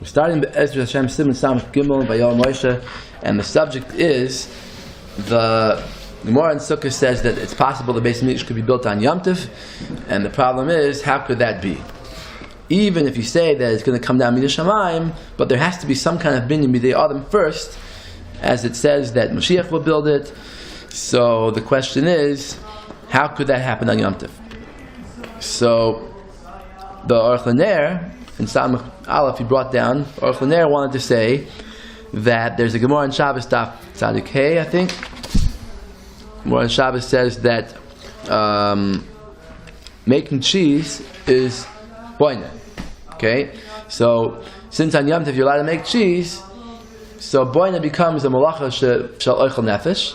We're starting Be'ezras Hashem Siman Samach Gimel Vayoel Moshe, and the subject is the Gemara in Sukkah says that it's possible the Beis Hamikdash could be built on Yom Tov, and the problem is, how could that be? Even if you say that it's going to come down Midas Shamayim, but there has to be some kind of binyan b'dei Adam first, as it says that Mashiach will build it. So the question is, how could that happen on Yom Tov? So the Aruch LaNer in Samach Aleph, he brought down, Aruch LaNer wanted to say that there's a Gemara in Shabbos Daf Tzadik Hey, I think. Gemara in Shabbos says that making cheese is boina. Okay? So, since on Yom Tov you're allowed to make cheese, so boina becomes a malacha shel oichel nefesh.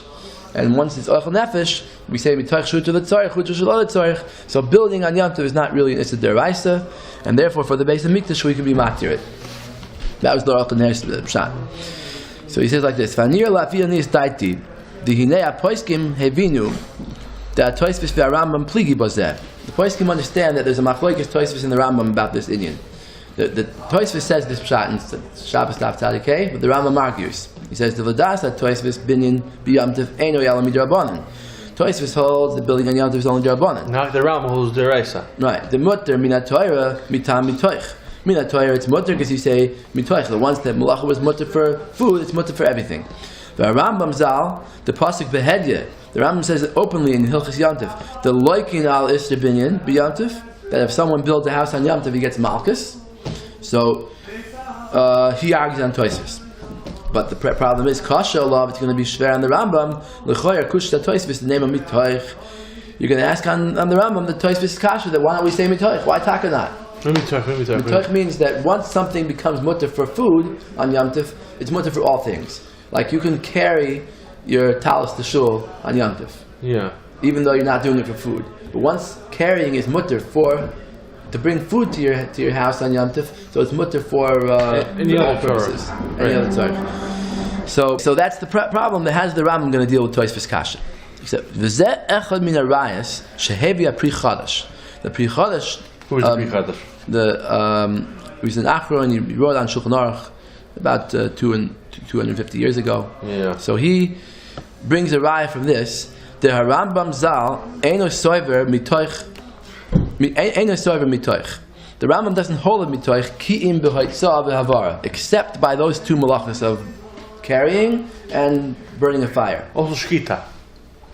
And once it's oichel nefesh, we say mitoich shutu l'tzorich, shutu shelo l'tzorich. So building on Yom Tov is not really an issa deraisa, and therefore for the Beis Hamikdash we can be matir it. That was the Aruch LaNer's pshat. So he says like this: Vanir lafiyanis daiti, dihinei apoiskim hevinu, that Tosfos ve'Rambam pligi bozeh. The Poskim understand that there's a machlokes Tosfos in the Rambam about this inyan. The Tosfos says this pshat in Shabbos Daf Tzadik Hey, but the Rambam argues. He says the Vadas at Tosfos binyan b'Yom Tov eino yala midrabanan. Tosfos holds that building on Yom Tov is only drabanan. Not the Rambam holds deraisa. Right. The mutter mina Torah mitam mitoich. Mina Torah it's mutter because you say mitoich. The ones that malacha was mutter for food, it's mutter for everything. The Rambam Zal, the pasuk behedya. The Rambam says it openly in Hilchos Yom Tov, the loikin al isra binyan b'Yom Tov, that if someone builds a house on Yom Tov, he gets malchus. So he argues on Tosfos. But the problem is, kasha love, it's going to be shver on the Rambam. L'choyer kushta Tosfos, the name of mitoich. You're going to ask on the Rambam, the Tosfos kasha, that why don't we say mitoich? Why taka not? Mitoich means that once something becomes mutter for food on Yom Tov, it's mutter for all things. Like you can carry your talis to shul on Yom Tov. Yeah. Even though you're not doing it for food. But once carrying is mutter to bring food to your house on Yom Tov, so it's mutter for any other purposes. Any other tzarech. So that's the problem that has the Rambam going to deal with Tosfos kasha. Except v'zeh echad min harayos shehevi pri chadash. The pri chadash. Who is the pri chadash? He was an Achro and he wrote on Shulchan Aruch about 250 years ago. Yeah. So he brings a raya from this. The Rambam Zal eino soiver mitoich. Eino soiver mitoich. The Rambam doesn't hold it mitoich ki'im b'hoitza v'havara, except by those two malachas of carrying and burning a fire. Also shchita.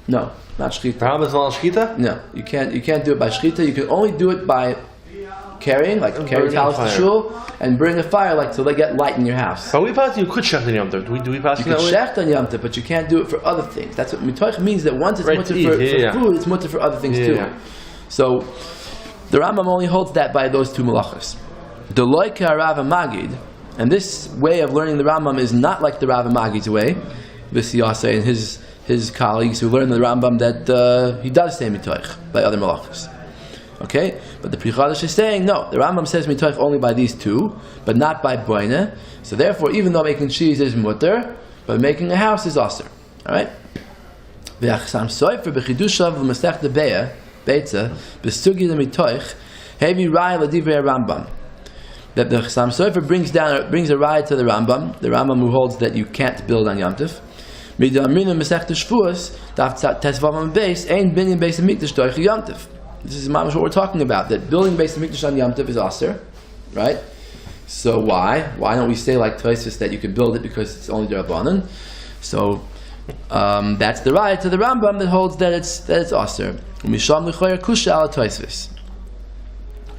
No, not shchita. The Rambam is not shchita? No, you can't do it by shchita. You can only do it by carrying, like carry talis to shul, and bring a fire, like so they get light in your house. But we pass you could shecht on Yom Tov. Do we pass you that way? You could shecht on Yom Tov, but you can't do it for other things. That's what mitoich means. That once it's mutter for food, it's mutter for other things too. Yeah. So the Rambam only holds that by those two malachas. The loika Rav Magid, and this way of learning the Rambam is not like the Rav Magid's way. This Yaseh and his colleagues who learn the Rambam that he does say mitoich by other malachas. Okay, but the Pri Chadash is saying no. The Rambam says mitoich only by these two, but not by boina. So therefore, even though making cheese is mutter, but making a house is aser. All right. V'achsam soifer b'chidushav l'masech debeya beitza b'sugi l'mitoich hevi raya l'divrei Rambam. That the Chasam Sofer brings a raya to the Rambam who holds that you can't build on Yom Tov. Midamrina Masech Shevuos daf tesvavam beis ein binyan Beis Hamikdash doich Yom Tov. This is Maamar what we're talking about, that building Beis Hamikdash on Yom Tov is aser, right? So why don't we say like Tosfos that you can build it because it's only D'Rabbanan? So that's the raya to the Rambam that holds that it's aser. Umisham l'choyer kusha ala Tosfos.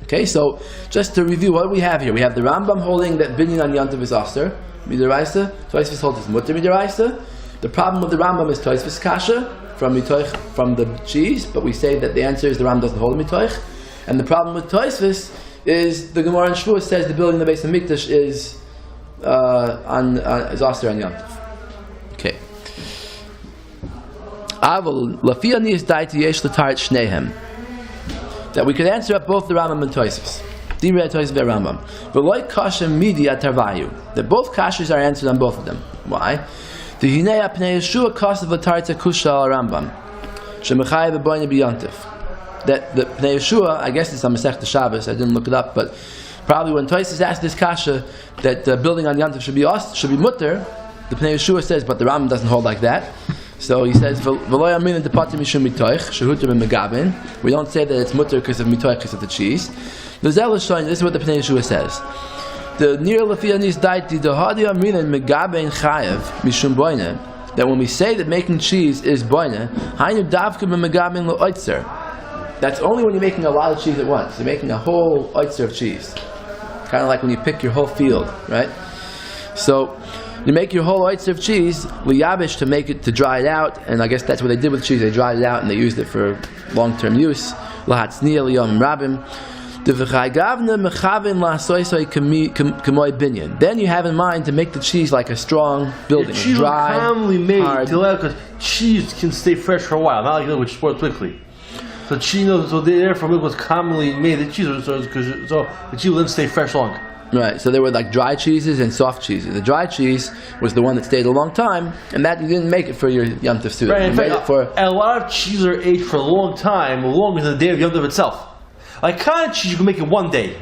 Okay, so just to review what we have here, we have the Rambam holding that binyan on Yom Tov is aser midiraisa. Tosfos holds it's mutter midiraisa. The problem with the Rambam is Tosfos kasha from the cheese, but we say that the answer is the Rambam doesn't hold mitoich. And the problem with Tosfos is the Gemara in Shevuos says the building of the Beis Hamikdash is aser on Yom Tov. Okay. Aval lafiyani is daiti yesh l'tarit shnehem. That we could answer up both the Rambam and Tosfos. Divrei Tosfos ve'Rambam. V'loi kasha midi atarvayu. That both kashas are answered on both of them. Why? The hinei apnei Yeshua kasav l'tarit kusha al Rambam. Shemechai b'boyne b'Yom Tov. That the Pnei Yeshua, I guess it's on Masech Shabbos. I didn't look it up, but Probably when Tosfos asked this kasha that building on Yom Tov should be mutter, the Pnei Yeshua says, but the Rambam doesn't hold like that. So he says, we don't say that it's mutter because of mitoich, because of the cheese. This is what the Pnei Yeshua says. The near lefianis daiti the hadia minan megaben chayev mishum boine. That when we say that making cheese is boine, hainu davka megaben loitzer. That's only when you're making a lot of cheese at once. You're making a whole oitzer of cheese. Kind of like when you pick your whole field, right? So you make your whole oitzer of cheese, liyabish, to make it, to dry it out, and I guess that's what they did with cheese. They dried it out and they used it for long-term use. Lahatzniya liyom rabim. Then you have in mind to make the cheese like a strong building. The cheese dry, is commonly made hard. because cheese can stay fresh for a while, not like milk which spoils quickly. So cheese, so therefore milk was commonly made. The cheese, so the cheese will then stay fresh long. Right. So there were like dry cheeses and soft cheeses. The dry cheese was the one that stayed a long time, and that you didn't make it for your Yom Tov Suda. Right. You In made fact, it for a lot of cheeses are aged for a long time, longer than the day of Yom Tov itself. Like cottage cheese, you can make it one day.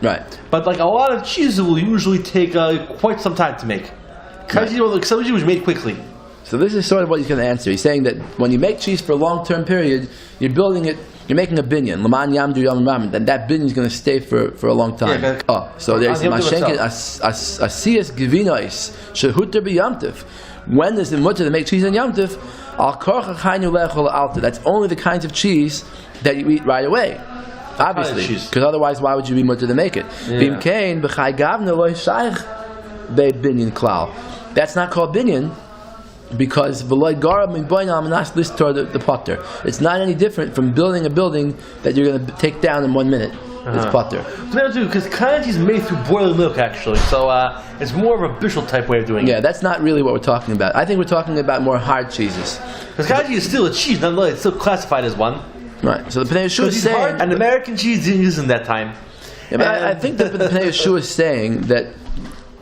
right. But like a lot of cheeses will usually take quite some time to make. Cottage cheese, like some cheese was made quickly. So this is sort of what he's going to answer. He's saying that when you make cheese for a long-term period, you're building it. You're making a binyan, Laman Yamdu Yom Ramen, then that binyan is going to stay for a long time. Yeah, so there's Mashenkin Asiyas Givinois Shehuter B'Yamtiv. When is the mutter to make cheese on Yom Tov? Al Korcha Chaynu Lechol Alta. That's only the kinds of cheese that you eat right away. Obviously, because otherwise, why would you be mutter to make it? Bim Kain B'Chai Gavna Loy Shaykh Be Binyan Klal. That's not called binyan. Because the potter. It's not any different from building a building that you're going to take down in 1 minute. It's potter. Because cottage cheese is made through boiling milk, actually. So it's more of a bishul type way of doing it. Yeah, that's not really what we're talking about. I think we're talking about more hard cheeses. Because cottage cheese is still a cheese, nonetheless. It's still classified as one. Right. So the Pnei Yeshua is saying, and American cheese didn't use in that time. Yeah, but I think that the Pnei Yeshua is saying that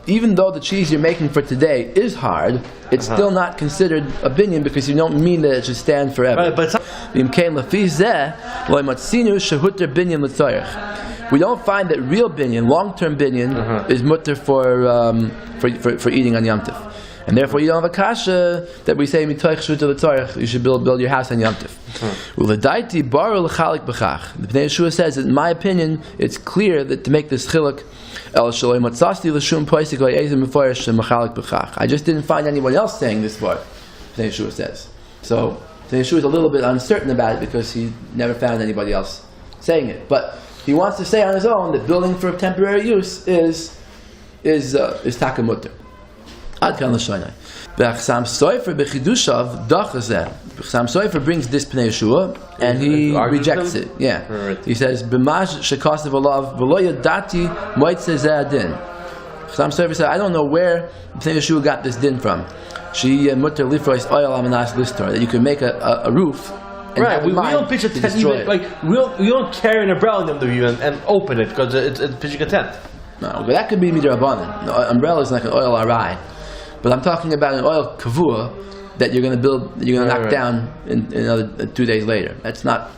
even though the cheese you're making for today is hard, it's still not considered a binyan because you don't mean that it should stand forever. Right, but we don't find that real binyan, long-term binyan, is mutter for eating on Yom Tov. And therefore you don't have a kasha that we say mitoich shuta l'tzorich, you should build your house on Yom Tov. The Pnei Yeshua says that in my opinion it's clear that to make this chiluk, I just didn't find anyone else saying this part, Pnei Yeshua says. So Pnei Yeshua is a little bit uncertain about it because he never found anybody else saying it. But he wants to say on his own that building for temporary use is takamutter. Ad kan l'shoynai. B'chsam soifer b'chidushav dachazeh. B'chsam soifer brings this Pnei Yeshua and he rejects it. Yeah, he says b'maj shekasav alav v'lo yadati moitze zeh adin. B'chsam soifer said, I don't know where Pnei Yeshua got this din from. She mutter lifrois oil amanas listor, that you can make a roof. Right, we don't pitch a tent even, like we don't carry an umbrella in them even and open it because it's pitching a tent. No, but that could be midrabanan. The umbrella is like an oil arai. But I'm talking about an oil kavua that you're going to build, you're going to knock down in another 2 days later. That's not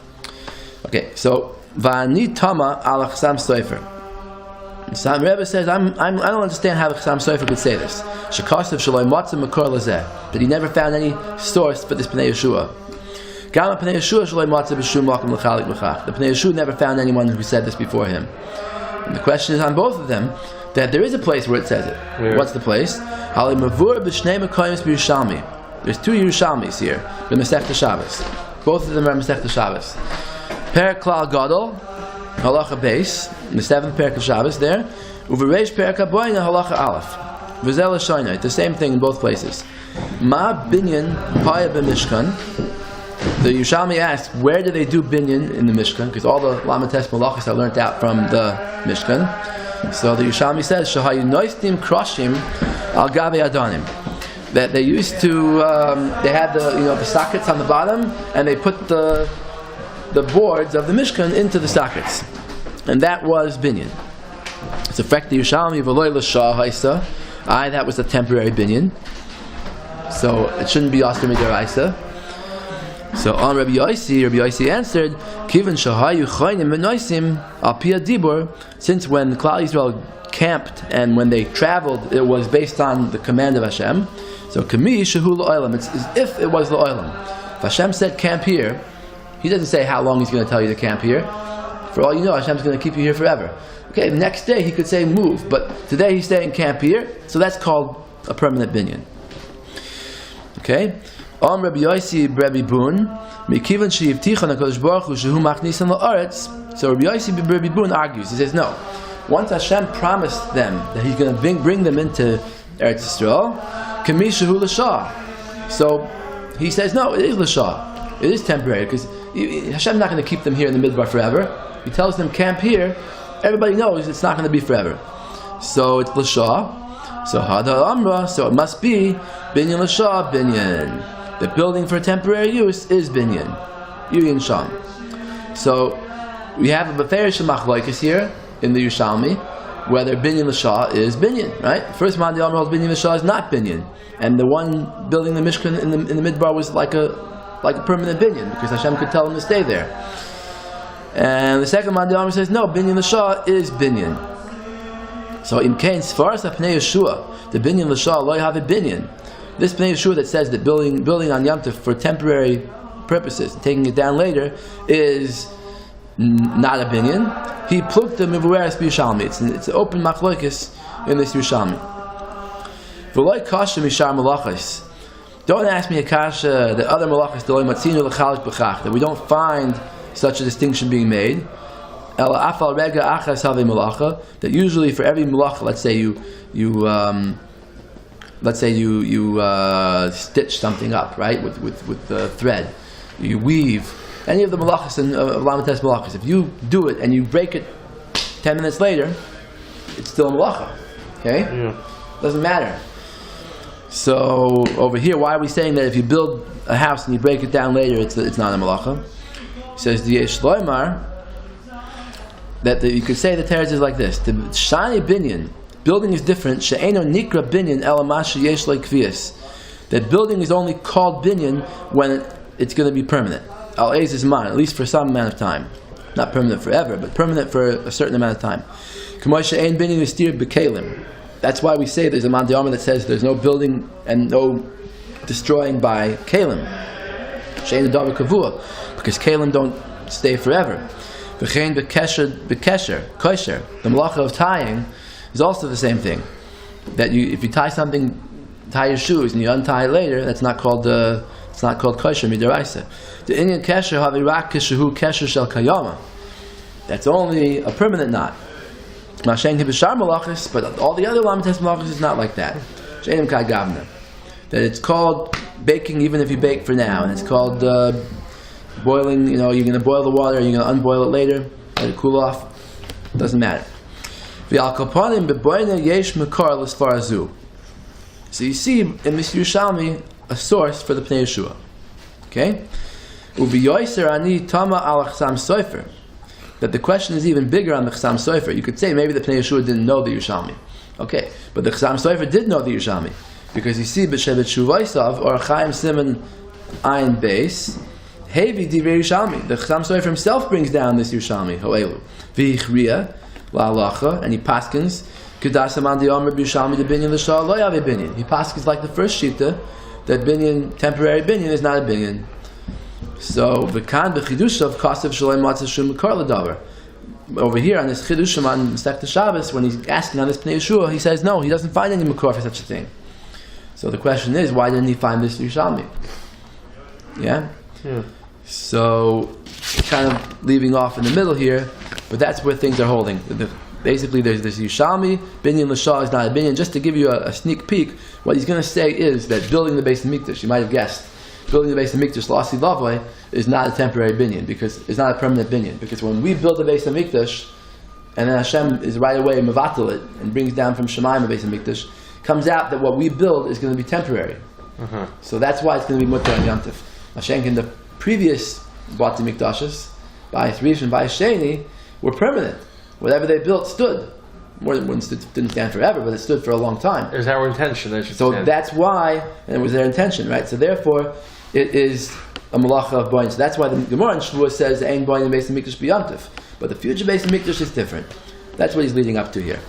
okay. So va'ani tama al chsam soifer. Some Rabbi says I don't understand how the chsam soifer could say this. Shekasav shaloi matzah makor lazeh, that he never found any source for this Pnei Yeshua. Gama Pnei Yeshua shaloi matzah b'shum makom l'chalik b'chach. The Pnei Yeshua never found anyone who said this before him. And the question is on both of them that there is a place where it says it. Where? What's the place? There's 2 Yerushalmis here, the Masechta Shabbos. Both of them are Masechta Shabbos. Perek Klal Gadol, Halacha Beis, in the 7th Perek of Shabbos there. Uvereish Perek HaBoyna, Halacha Aleph. V'zel HaShoynai, the same thing in both places. Ma binyan paya b'mishkan. The Yerushalmi asks, where do they do binyan in the Mishkan? Because all the Lamates Malachas are learnt out from the Mishkan. So the Yerushalmi says, Shahayu noistim kroshim al gabe adonim. That they used to, they had the sockets on the bottom, and they put the boards of the Mishkan into the sockets, and that was binyan. It's a fact the Yerushalmi v'loy l'shah haisa. That was a temporary binyan, so it shouldn't be oscar midaraisa. So on Rabbi Yossi answered, Kivan shahayu chaynim v'noisim al pia dibur, since when Klal Yisrael camped and when they traveled, it was based on the command of Hashem. So kami shehu l'olam, it's as if it was l'olam. If Hashem said camp here, He doesn't say how long He's going to tell you to camp here. For all you know, Hashem's going to keep you here forever. Okay, the next day He could say move, but today He's staying camp here, so that's called a permanent binyan. Okay? Rabbi Yossi Rabbi Bun, Mekivan she'ivtichan HaKadosh Baruch Hu shehu machnisan la'aretz. So Rabbi Yossi Rabbi Bun argues. He says, no. Once Hashem promised them that He's going to bring them into Eretz Yisrael, kami shehu l'shah. So he says, no, it is l'shah. It is temporary because Hashem's not going to keep them here in the midbar forever. He tells them camp here. Everybody knows it's not going to be forever. So it's l'shah. So hada amra. So it must be binyan l'shah binyan. The building for temporary use is binyan, Yuyin Sham. So we have a beferish machlokes here in the Yerushalmi, whether binyan l'shah is binyan, right? First man the Amr holds binyan l'shah is not binyan, and the one building the Mishkan in the midbar was like a permanent binyan because Hashem could tell him to stay there. And the second man the Amr says no, binyan l'shah is binyan. So in Kain Sfaras Apnei Yeshua, the binyan l'shah lo have a binyan. This Bnei Yeshua that says that building on Yom Tov for temporary purposes, taking it down later, is not a binyan. He plucked the mivueres b'Yushalmi. It's an open machlokes in this Yushalmi. V'loi kasha mishar malachos. Don't ask me a kasha that other malachos that we don't find such a distinction being made. That usually for every malacha, let's say you stitch something up, right, with the thread. You weave. Any of the malachas and lamites malachas, if you do it and you break it 10 minutes later, it's still a malacha. Okay? Yeah. Doesn't matter. So over here, why are we saying that if you build a house and you break it down later, it's not a malacha? He says the Yesh Loimar that you could say the teretz is like this: the shani binyan. Building is different. She'eno nikra binyan elamash yesh lekvias. That building is only called binyan when it's going to be permanent. Al is mine, at least for some amount of time. Not permanent forever, but permanent for a certain amount of time. K'mo she'en binyan istir b'kelim. That's why we say there's a man d'Amar that says there's no building and no destroying by kelim. She'en davar kavua, because kelim don't stay forever. V'chein b'kesher, kosher. The malacha of tying is also the same thing. That if you tie your shoes and you untie it later, that's not called kosher midaraisa. The inyan kesher havirak keshehu kesher shel kayama. That's only a permanent knot. Mashen hibishar malachis, but all the other lamites malachis is not like that. She'enim kagavna. That it's called baking even if you bake for now, and it's called boiling. You're going to boil the water, you're going to unboil it later, let it cool off. Doesn't matter. So you see in this Yerushalmi a source for the Pnei Yeshua. Okay? That the question is even bigger on the Chsam Sofer. You could say maybe the Pnei Yeshua didn't know the Yerushalmi. Okay, but the Chsam Sofer did know the Yerushalmi. Because you see, B'Shevet Shuvaisav, or Chaim Siman Ayin Beis, Hevi Divrei Yerushalmi. The Chsam Sofer himself brings down this Yerushalmi, Ho'elu. V'Ichriya, La'alacha, and he paskins, Kedasaman Di'omer B'Yerushalmi de Binyan L'Shah Lo Yave Binyan. He paskins like the first shita, that binyan, temporary binyan, is not a binyan. So, V'kan B'Chidushav Kasav Shalem Matzah Shum Mekar L'Davar. Over here on this Chidushim on Masechta Shabbos, when he's asking on this Pnei Yeshua, he says no, he doesn't find any Mekar for such a thing. So the question is, why didn't he find this Yerushalmi? Yeah? So, kind of leaving off in the middle here, but that's where things are holding. Basically, there's this Yerushalmi, Binyan L'Shah is not a Binyan. Just to give you a sneak peek, what he's going to say is that building the Beis HaMikdash, you might have guessed, building the Beis HaMikdash, Lasi Lavoi, is not a temporary Binyan, because it's not a permanent Binyan. Because when we build the Beis HaMikdash, and then Hashem is right away Mevatel it, and brings down from Shemayim the Beis HaMikdash, comes out that what we build is going to be temporary. So that's why it's going to be Mutter and Yom Tov. Mashenk in the previous Bati Mikdashes, by Rish and by Sheni, were permanent. Whatever they built stood. More than one didn't stand forever, but it stood for a long time. It was our intention. So that's why, and it was their intention, right? So therefore, it is a malacha of boyin. So that's why the Gemara in Shevuos says the ain boyin in Beis Hamikdash b'yontif. But the future Beis Hamikdash is different. That's what he's leading up to here.